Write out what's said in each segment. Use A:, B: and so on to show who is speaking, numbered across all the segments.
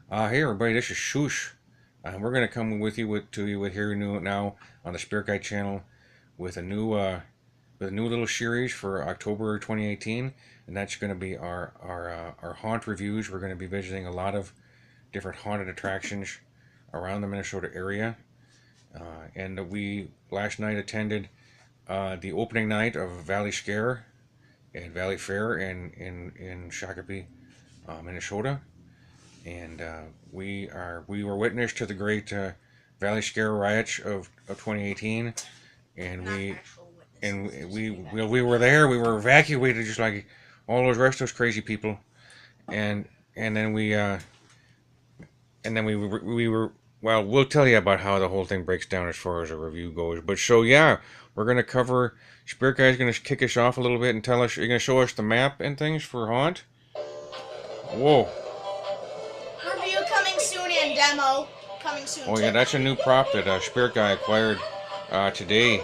A: Hey everybody, this is Soos. We're gonna come to you with here now on the Spirit Guide channel with a new little series for October 2018, and that's gonna be our haunt reviews. We're gonna be visiting a lot of different haunted attractions around the Minnesota area, and we last night attended the opening night of ValleySCARE and Valley Fair in Shakopee, Minnesota. And we were witness to the great Valley Scare riots of 2018, and
B: Not actual witnesses.
A: we were there. We were evacuated just like all those rest of those crazy people, and and then we we were well. We'll tell you about how the whole thing breaks down as far as a review goes. But so yeah, we're gonna cover. Spirit Guy's gonna kick us off a little bit and tell us. You're gonna show us the map and things for Haunt. Whoa.
B: Review coming soon and demo coming soon.
A: Oh yeah, that's a new prop that Spirit Guy acquired today.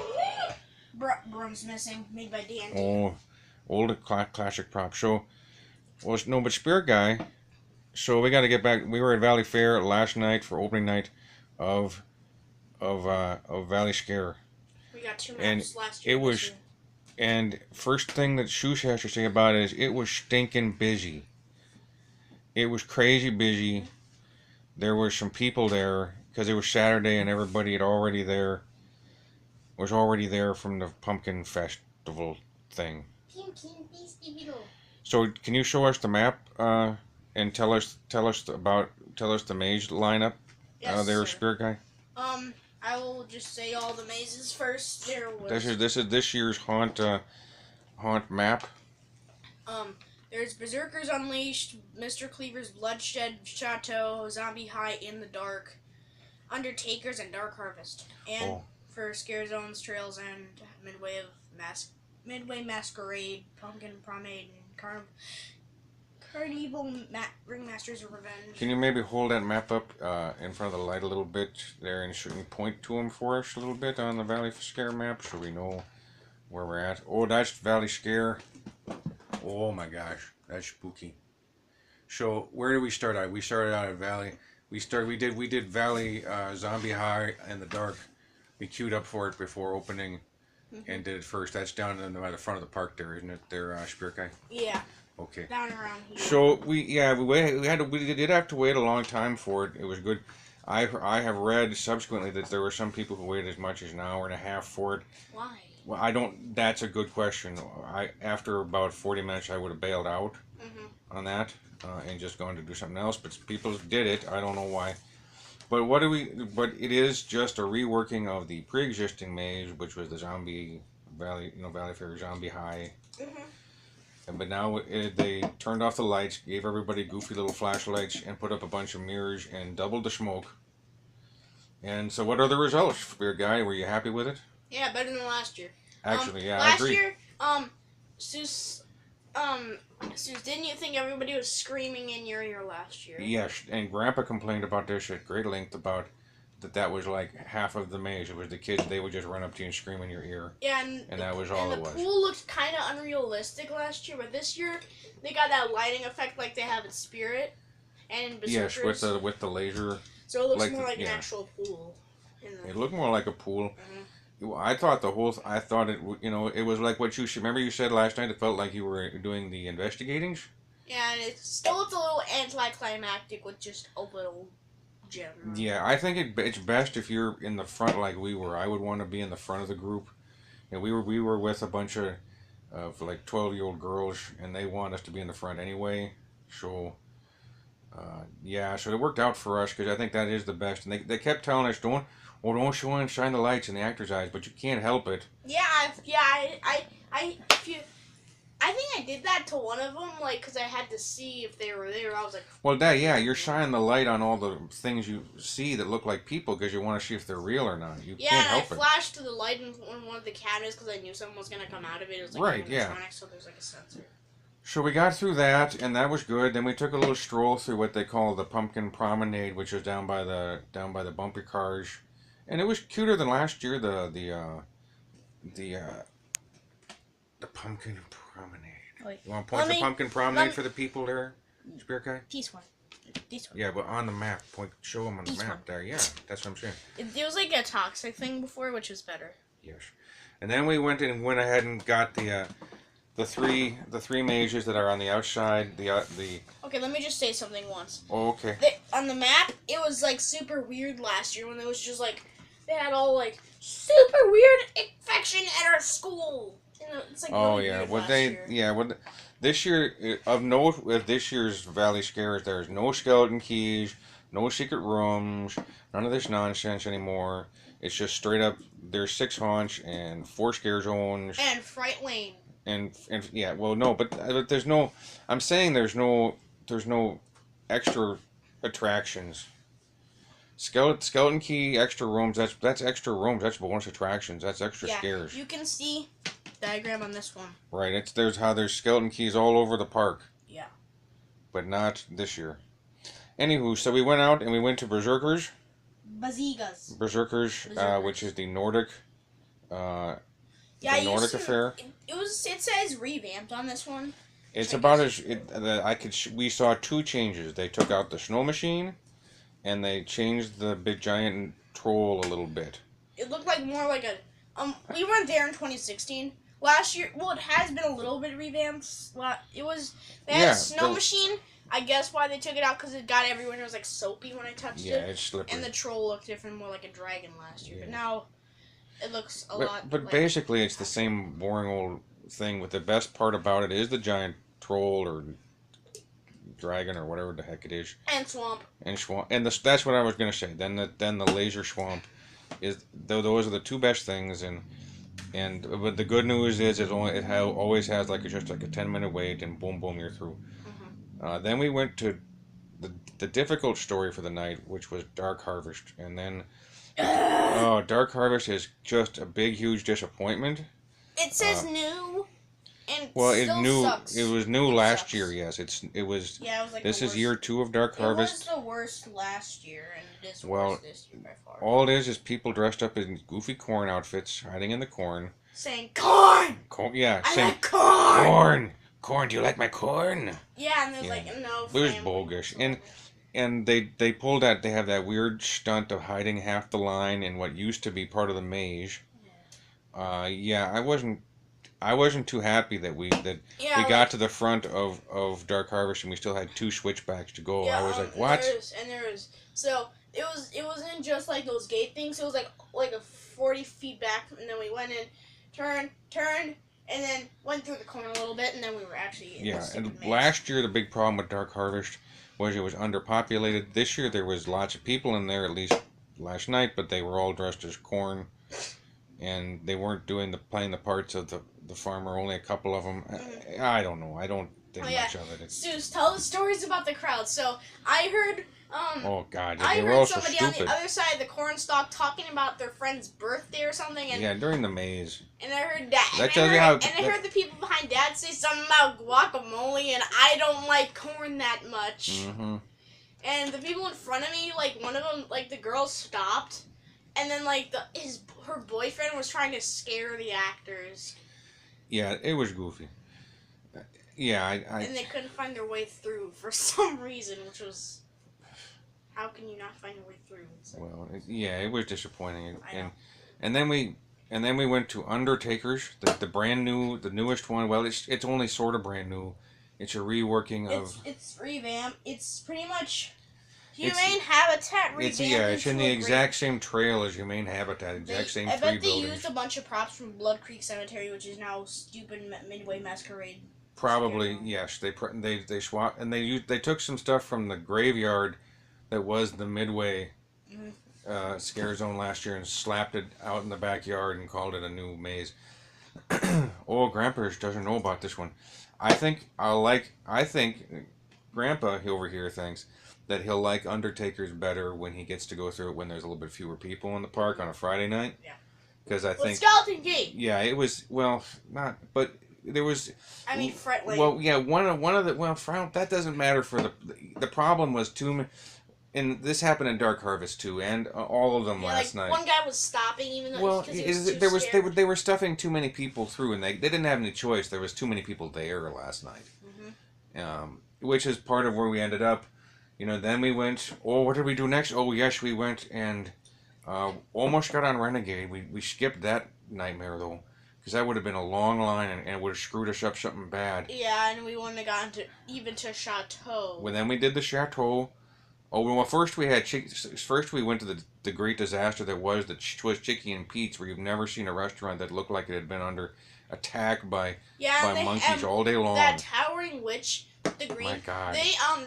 B: Broom's missing, made by Dan.
A: Oh, old classic prop. So, well, no, but Spirit Guy. So we got to get back. We were at Valley Fair last night for opening night of Valley Scare,
B: We got two
A: and
B: maps last year.
A: it was. And first thing that Soos has to say about it is it was stinking busy. It was crazy busy. There were some people there because it was Saturday and everybody had already there was already there from the pumpkin festival thing. So can you show us the map and tell us the maze lineup?
B: Yes,
A: There,
B: sir.
A: Spirit Guy.
B: I will just say all the mazes first. There was
A: This is this year's haunt map.
B: There's Berserkers Unleashed, Mr. Cleaver's Bloodshed Chateau, Zombie High in the Dark, Undertakers, and Dark Harvest. And for Scare Zones, Trails, and Midway Masquerade, Pumpkin Promenade, and Carnival Ringmasters of Revenge.
A: Can you maybe hold that map up in front of the light a little bit there and point to them for us a little bit on the Valley Scare map so we know where we're at? Oh, that's Valley Scare. Oh my gosh, that's spooky. So where did we start out? We started out at Valley. We did Valley Zombie High in the Dark. We queued up for it before opening and did it first. That's down by the front of the park there, isn't it? There, Spirit Guy.
B: Yeah.
A: Okay.
B: Down around here.
A: So we did have to wait a long time for it. It was good. I have read subsequently that there were some people who waited as much as an hour and a half for it.
B: Why?
A: Well, I don't. That's a good question. After about 40 minutes, I would have bailed out on that and just gone to do something else. But people did it. I don't know why. But what do we? But it is just a reworking of the pre-existing maze, which was the Zombie Valley, Valley Fair Zombie High. But now they turned off the lights, gave everybody goofy little flashlights, and put up a bunch of mirrors and doubled the smoke. And so, what are the results, Spirit Guy? Were you happy with it?
B: Yeah, better than last year.
A: Actually, yeah, I agree.
B: Last year, Soos, didn't you think everybody was screaming in your ear last year?
A: Yes, and Grandpa complained about this at great length about that was like half of the maze. It was the kids; they would just run up to you and scream in your ear.
B: Yeah,
A: and that was all it was.
B: And the pool looked kind of unrealistic last year, but this year they got that lighting effect like they have in Spirit and in Berserkers.
A: Yes, with the laser.
B: So it looks more like an actual pool.
A: It looked more like a pool. I thought it was like what you remember you said last night. It felt like you were doing the investigatings.
B: Yeah, and it still looked a little anticlimactic with just a little gem.
A: Yeah, I think it's best if you're in the front like we were. I would want to be in the front of the group. And we were with a bunch of like 12-year-old girls, and they want us to be in the front anyway. So so it worked out for us because I think that is the best. And they kept telling us don't show and shine the lights in the actors' eyes, but you can't help it.
B: I think I did that to one of them, like, because I had to see if they were there. I was like,
A: well, you're shining the light on all the things you see that look like people because you want to see if they're real or not. You can't help it.
B: I flashed to the light in one of the cabinets because I knew someone was going to come out of it. It was like animatronic, so there's like a sensor.
A: So we got through that, and that was good. Then we took a little stroll through what they call the Pumpkin Promenade, which was down by the bumpy cars. And it was cuter than last year. The Pumpkin Promenade.
B: Wait.
A: You want to point the Pumpkin Promenade for the people there, Spirit Guy?
B: Peace one. This one.
A: Yeah, but on the map. Show them on the
B: This
A: map
B: one.
A: there. Yeah, that's what I'm saying.
B: It was like a toxic thing before, which was better.
A: Yes. And then we went ahead and got the three mages that are on the outside.
B: Okay, let me just say something once.
A: Oh, okay.
B: On the map, it was like super weird last year when it was just like they had all like super weird infection at our school. It's like
A: Oh
B: really
A: yeah,
B: weird
A: this year of note with this year's ValleySCARE, there's no skeleton keys, no secret rooms, none of this nonsense anymore. It's just straight up. There's 6 haunch and 4 scare zones
B: and Fright Lane.
A: And yeah, well, no, but there's no. I'm saying there's no extra attractions. Skeleton key, extra rooms. That's extra rooms. That's bonus attractions. That's extra scares.
B: You can see diagram on this one.
A: Right. There's skeleton keys all over the park.
B: Yeah.
A: But not this year. Anywho, so we went out and we went to Berserkers. Berserkers, which is the Nordic. The Nordic affair.
B: It says revamped on this one.
A: It's about we saw 2 changes. They took out the snow machine, and they changed the big giant troll a little bit.
B: It looked like more like a we weren't there in 2016. Last year, well, it has been a little bit revamped. They had a snow machine. I guess why they took it out because it got everywhere. It was like soapy when I touched it.
A: Yeah, it's slippery.
B: And the troll looked different, more like a dragon last year. Yeah. But now it looks a lot.
A: But basically, it's the same boring old thing. With the best part about it is the giant troll or dragon or whatever the heck it is.
B: And swamp.
A: And that's what I was gonna say. Then the laser swamp is those are the 2 best things. But the good news is it always has just like a 10-minute wait and boom you're through. Mm-hmm. Then we went to the difficult story for the night, which was Dark Harvest, and then. Dark Harvest is just a big, huge disappointment.
B: It says new, and
A: sucks. It was new last year. Yes, it was.
B: Yeah, it was like
A: this is year 2 of Dark Harvest.
B: It was the worst last year, and it is worse this year by far.
A: All it is people dressed up in goofy corn outfits, hiding in the corn,
B: saying corn.
A: Yeah,
B: I
A: saying
B: like corn.
A: Corn. Do you like my corn?
B: Yeah, and there's like no.
A: It was bogus, and they pulled that. They have that weird stunt of hiding half the line in what used to be part of the maze. Yeah. I wasn't too happy that we got to the front of Dark Harvest and we still had 2 switchbacks to go. Yeah, I was like, what?
B: So it wasn't just like those gate things. It was like a 40 feet back, and then we went in, turned, and then went through the corner a little bit, and then we were actually in the
A: and
B: maze.
A: Last year the big problem with Dark Harvest was it was underpopulated. This year there was lots of people in there, at least last night, but they were all dressed as corn, and they weren't playing the parts of the farmer. Only a couple of them. Mm-hmm. I don't know. I don't think much of it.
B: Soos, tell the stories about the crowd. So I heard.
A: Oh God!
B: I heard somebody on the other side of the corn stalk talking about their friend's birthday or something. And,
A: during the maze.
B: And I heard that.
A: That tells you how.
B: And I heard the people behind Dad say something about guacamole, and I don't like corn that much.
A: Mm-hmm.
B: And the people in front of me, like one of them, like the girl stopped, and then like her boyfriend was trying to scare the actors.
A: Yeah, it was goofy. Yeah,
B: And they couldn't find their way through for some reason, which was. How can you not find your way through?
A: Well, it was disappointing, and then we went to Undertakers, the brand new, the newest one. Well, it's only sort of brand new. It's a reworking of.
B: It's revamped. It's pretty much Humane Habitat revamped.
A: It's in the exact same trail as Humane Habitat, same 3 buildings.
B: I bet they used a bunch of props from Blood Creek Cemetery, which is now stupid Midway Masquerade.
A: Probably yes. They swapped and they took some stuff from the graveyard. That was the Midway scare zone last year and slapped it out in the backyard and called it a new maze. Grandpa doesn't know about this one. I think Grandpa over here thinks that he'll like Undertakers better when he gets to go through it when there's a little bit fewer people in the park on a Friday night. Yeah. Because I think
B: Skeleton Gate.
A: Yeah, it was not, but there was.
B: I mean, Fright Lane.
A: Well, yeah, one of the that doesn't matter for the problem was too many. And this happened in Dark Harvest too, and all of them last night.
B: One guy was stopping even though he was
A: too scared. They were stuffing too many people through, and they didn't have any choice. There was too many people there last night, which is part of where we ended up. Then we went. Oh, what did we do next? Oh, yes, we went and almost got on Renegade. We skipped that nightmare though, because that would have been a long line and it would have screwed us up something bad.
B: Yeah, and we wouldn't have gotten even to Chateau.
A: Well, then we did the Chateau. Oh, well, first we had first we went to the great disaster that was Chicky and Pete's, where you've never seen a restaurant that looked like it had been under attack by monkeys all day long.
B: That towering witch, the green.
A: My God.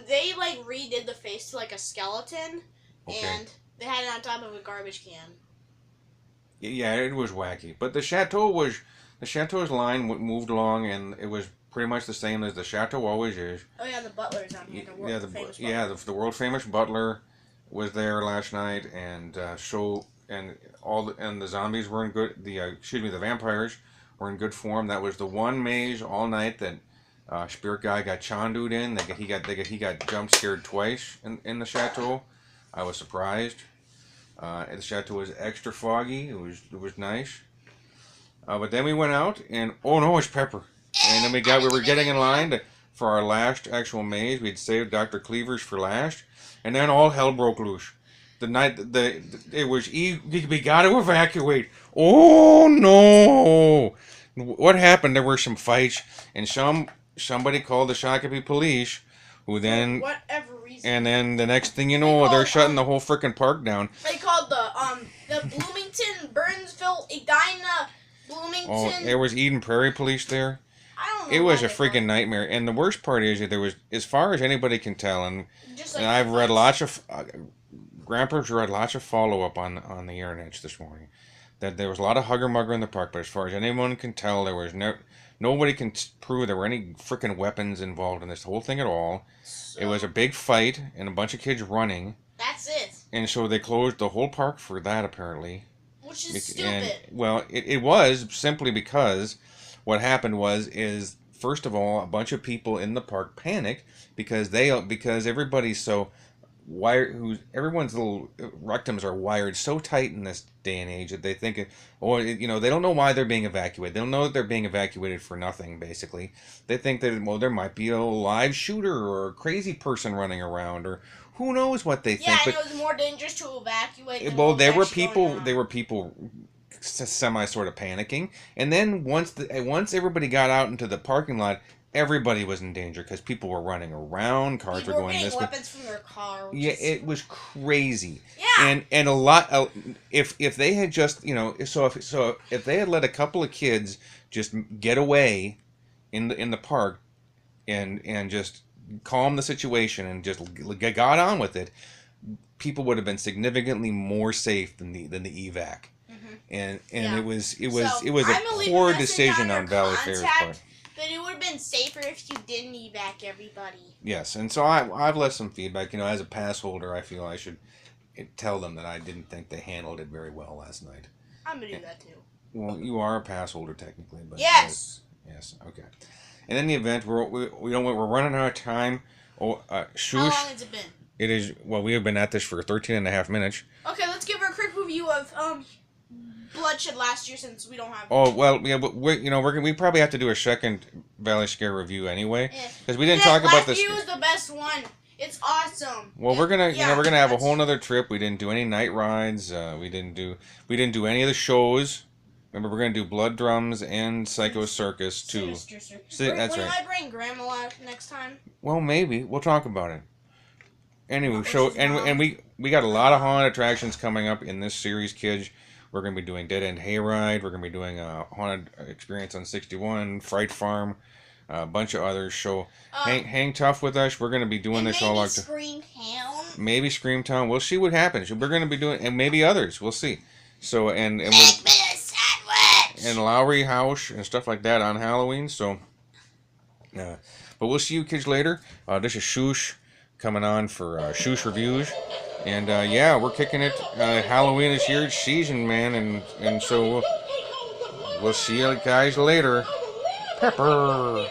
B: They like redid the face to like a skeleton, and they had it on top of a garbage can.
A: Yeah, it was wacky, but the Chateau's line moved along, and it was pretty much the same as the Chateau always is.
B: Oh yeah, the butler's on here.
A: The world famous butler was there last night, and the zombies were in good. The vampires were in good form. That was the one maze all night that Spirit Guy got Chandu'd in. He got jump scared twice in the Chateau. I was surprised. The Chateau was extra foggy. It was nice. But then we went out, and oh no, it's Pepper. And then we were getting in line for our last actual maze. We'd saved Dr. Cleaver's for last, and then all hell broke loose. We got to evacuate. Oh no! What happened? There were some fights, and somebody called the Shakopee police, who then
B: for whatever reason.
A: And then the next thing you know, they're shutting the whole frickin' park down.
B: They called the Bloomington, Burnsville, Edina, Bloomington.
A: Oh, there was Eden Prairie police there.
B: I don't know.
A: It was a freaking nightmare, and the worst part is that there was, as far as anybody can tell, and I've read lots of Grandpa's read lots of follow up on the internet this morning, that there was a lot of hugger mugger in the park, but as far as anyone can tell, there was nobody can prove there were any freaking weapons involved in this whole thing at all. So, it was a big fight and a bunch of kids running.
B: That's it.
A: And so they closed the whole park for that, apparently.
B: Which is stupid.
A: It was simply because what happened is first of all, a bunch of people in the park panicked because everybody's so wired, everyone's little rectums are wired so tight in this day and age that they think they don't know why they're being evacuated. They don't know that they're being evacuated for nothing, basically. They think that, there might be a live shooter or a crazy person running around, or who knows what they think.
B: Yeah, it was more dangerous to evacuate than
A: there were people semi sort of panicking, and then once everybody got out into the parking lot, everybody was in danger because people were running around, cars were going this way.
B: Weapons from their car.
A: It was crazy.
B: Yeah.
A: And a lot. If they had just if they had let a couple of kids just get away in the park, and just calm the situation and just got on with it, people would have been significantly more safe than the evac. And it was a poor decision on ValleySCARE's part.
B: But it would have been safer if you didn't evac everybody.
A: Yes, and so I've left some feedback. As a pass holder, I feel I should tell them that I didn't think they handled it very well last night.
B: I'm gonna do that too.
A: Well, you are a pass holder technically, but
B: yes.
A: Yes, okay. And in the event, we're running out of time. Soos,
B: how long has it been?
A: It is, we have been at this for 13 and a half minutes.
B: Okay, let's give her a quick review of Bloodshed last year, since we don't have.
A: Oh well, yeah, but we probably have to do a second ValleySCARE review anyway, because we didn't talk about this.
B: Last year was the best one. It's awesome.
A: Well, we're gonna have a whole nother trip. We didn't do any night rides. We didn't do any of the shows. Remember, we're gonna do Blood Drums and Psycho Circus too. That's right.
B: I bring Grandma next time?
A: Well, maybe we'll talk about it. Anyway, and we got a lot of haunted attractions coming up in this series, kids. We're going to be doing Dead End Hayride. We're going to be doing a Haunted Experience on 61, Fright Farm, a bunch of others. So hang tough with us. We're going to be doing this all October. Maybe Screamtown. We'll see what happens. We're going to be doing, and maybe others. We'll see. So and Lowry House and stuff like that on Halloween. So, but we'll see you kids later. This is Soos coming on for Soos Reviews. And we're kicking it. Halloween is here, it's season, man, and so we'll see you guys later. Pepper.